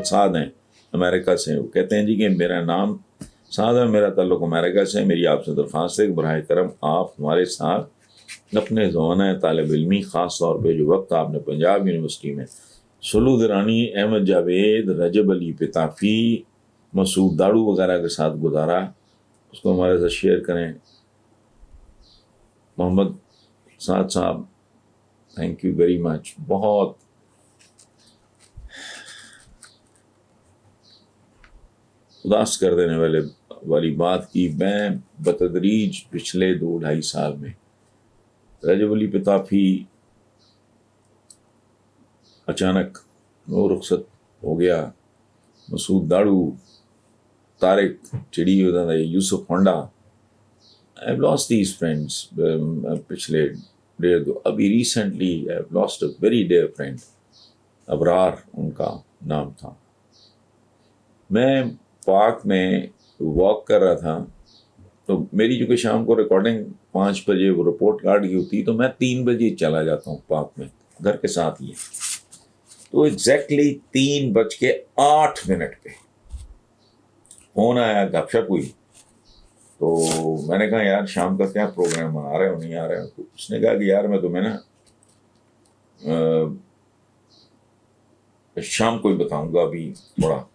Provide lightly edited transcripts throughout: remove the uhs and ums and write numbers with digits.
मोहम्मद साद हैं, अमेरिका से। वो कहते हैं जी कि मेरा नाम साद है, मेरा ताल्लुक़ अमेरिका से, मेरी आपसे दरख्वास्त है कि बराह करम आप हमारे साथ अपने ज़माना तालिब इल्मी ख़ास तौर पे जो वक्त आपने पंजाब यूनिवर्सिटी में सुलू दरानी, अहमद जावेद, रजब अली पिताफ़ी, मसूद दाड़ू वगैरह के साथ गुजारा, उसको हमारे साथ शेयर करें। मोहम्मद साद साहब, थैंक यू वेरी मच। बहुत उदास कर देने वाली बात की, मैं बतदरीज पिछले 2-2.5 साल में रजब अली पिताफ़ी अचानक वो रुखसत हो गया, Masood Daru, Tariq Chiri, Yusuf Honda, I lost these friends पिछले 1.5-2। अभी recently I lost a very dear friend, Abrar उनका नाम था। मैं पाक में वॉक कर रहा था, तो मेरी जो कि शाम को रिकॉर्डिंग 5 बजे वो रिपोर्ट कार्ड की होती, तो मैं 3 बजे चला जाता हूँ पाक में, घर के साथ ही। तो एग्जैक्टली 3:08 पे फोन आया, गपशप हुई। तो मैंने कहा यार शाम का क्या प्रोग्राम आ रहे हो, नहीं आ रहे हो? तो उसने कहा कि यार मैं तुम्हें ना शाम को ही बताऊंगा, अभी थोड़ा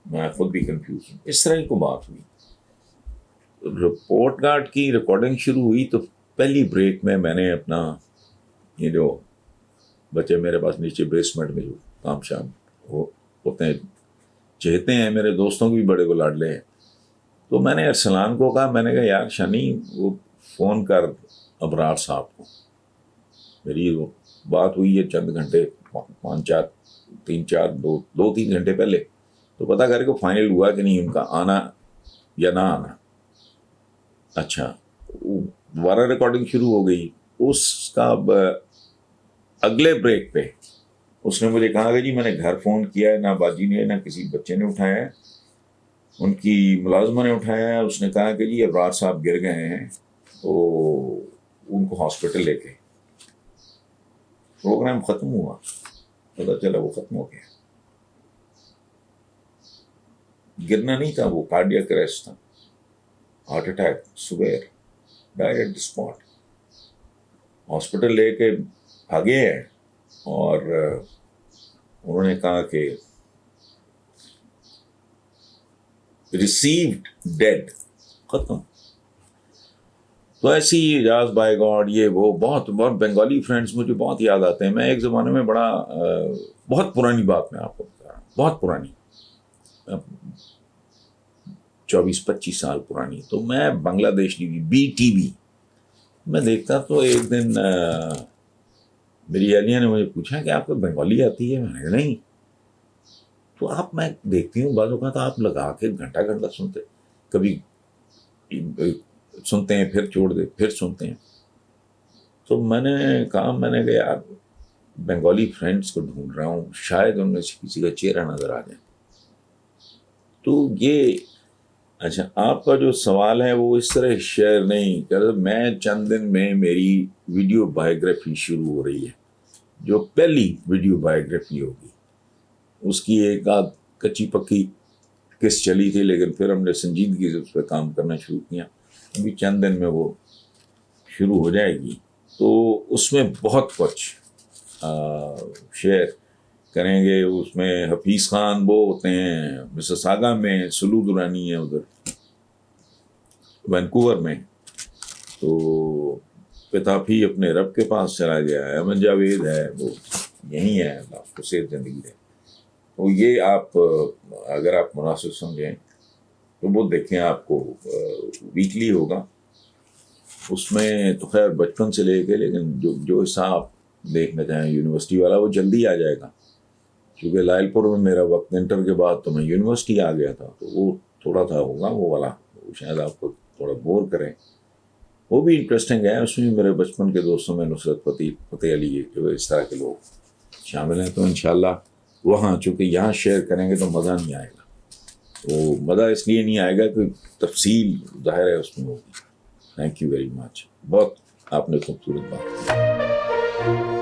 मैं खुद भी कंफ्यूज हूँ। इस तरह की कोई बात हुई। रिपोर्ट कार्ड की रिकॉर्डिंग शुरू हुई, तो पहली ब्रेक में मैंने अपना ये जो बच्चे मेरे पास नीचे बेसमेंट में जो काम शाम वो होते हैं, चहते हैं, मेरे दोस्तों की भी बड़े को लाडले हैं, तो मैंने अरसलान को कहा, मैंने कहा यार शनी वो फ़ोन कर अबरार साहब को। मेरी वो बात हुई है चंद घंटे, 2-3 घंटे पहले, तो पता करके फाइनल हुआ कि नहीं उनका आना या ना आना। अच्छा, दोबारा रिकॉर्डिंग शुरू हो गई। उसका अगले ब्रेक पे उसने मुझे कहा कि जी मैंने घर फ़ोन किया है, ना बाजी ने ना किसी बच्चे ने उठाया है, उनकी मुलाजमा ने उठाया है। उसने कहा कि जी अबरार साहब गिर गए हैं, तो उनको हॉस्पिटल लेके। प्रोग्राम ख़त्म हुआ, पता चला वो ख़त्म हो गया। गिरना नहीं था, वो कार्डियक अरेस्ट था, हार्ट अटैक, सुबह die at the spot. Hospital लेके भागे हैं और उन्होंने कहा कि रिसीव्ड डेड, खत्म। तो ऐसी इजाज़ बाय गॉड, ये वो बहुत बंगाली फ्रेंड्स मुझे बहुत याद आते हैं। मैं एक ज़माने में बड़ा बहुत पुरानी बात मैं आपको बता रहा हूँ, बहुत पुरानी, 24-25 साल पुरानी। तो मैं बांग्लादेश टीवी, BTV मैं देखता, तो एक दिन मेरी अहलिया ने मुझे पूछा कि आपको बंगाली आती है? मैंने कहा नहीं। तो आप, मैं देखती हूँ बाज़ों का, तो आप लगा के घंटा घंटा सुनते, कभी सुनते हैं फिर छोड़ दे, फिर सुनते हैं। तो मैंने कहा यार बंगाली फ्रेंड्स को ढूंढ रहा हूँ, शायद उनमें से किसी का चेहरा नज़र आ जाए। तो ये अच्छा, आपका जो सवाल है वो इस तरह शेयर नहीं कर, मैं चंद दिन में मेरी वीडियो बायोग्राफी शुरू हो रही है, जो पहली वीडियो बायोग्राफी होगी। उसकी एक आध कच्ची पक्की किस चली थी, लेकिन फिर हमने संजीदगी से उस पर काम करना शुरू किया। अभी चंद दिन में वो शुरू हो जाएगी, तो उसमें बहुत कुछ शेयर करेंगे। उसमें हफीज़ खान वो होते हैं मिसिसागा में, सुलू दुरानी है उधर वैंकूवर में, तो पिताफ़ी अपने रब के पास चला गया है, अहमद जावेद है वो यहीं है, अल्लाह उसको सेहत ज़िंदगी है। तो ये आप अगर आप मुनासिब समझें तो वो देखें, आपको वीकली होगा। उसमें तो खैर बचपन से लेके, लेकिन जो हिसाब देखना चाहें यूनिवर्सिटी वाला, वो जल्दी आ जाएगा, क्योंकि लायलपुर में मेरा वक्त इंटर के बाद तो मैं यूनिवर्सिटी आ गया था, तो वो थोड़ा सा होगा वो वाला, वो शायद आपको थोड़ा बोर करें। वो भी इंटरेस्टिंग है, उसमें मेरे बचपन के दोस्तों में नुसरत फ़तेह अली, जो इस तरह के लोग शामिल हैं। तो इंशाल्लाह वहाँ, चूँकि यहाँ शेयर करेंगे तो मज़ा नहीं आएगा। तो मज़ा इसलिए नहीं आएगा कि तफसील ज़ाहिर है उसमें होगी। थैंक यू वेरी मच, बहुत आपने खूबसूरत बात की।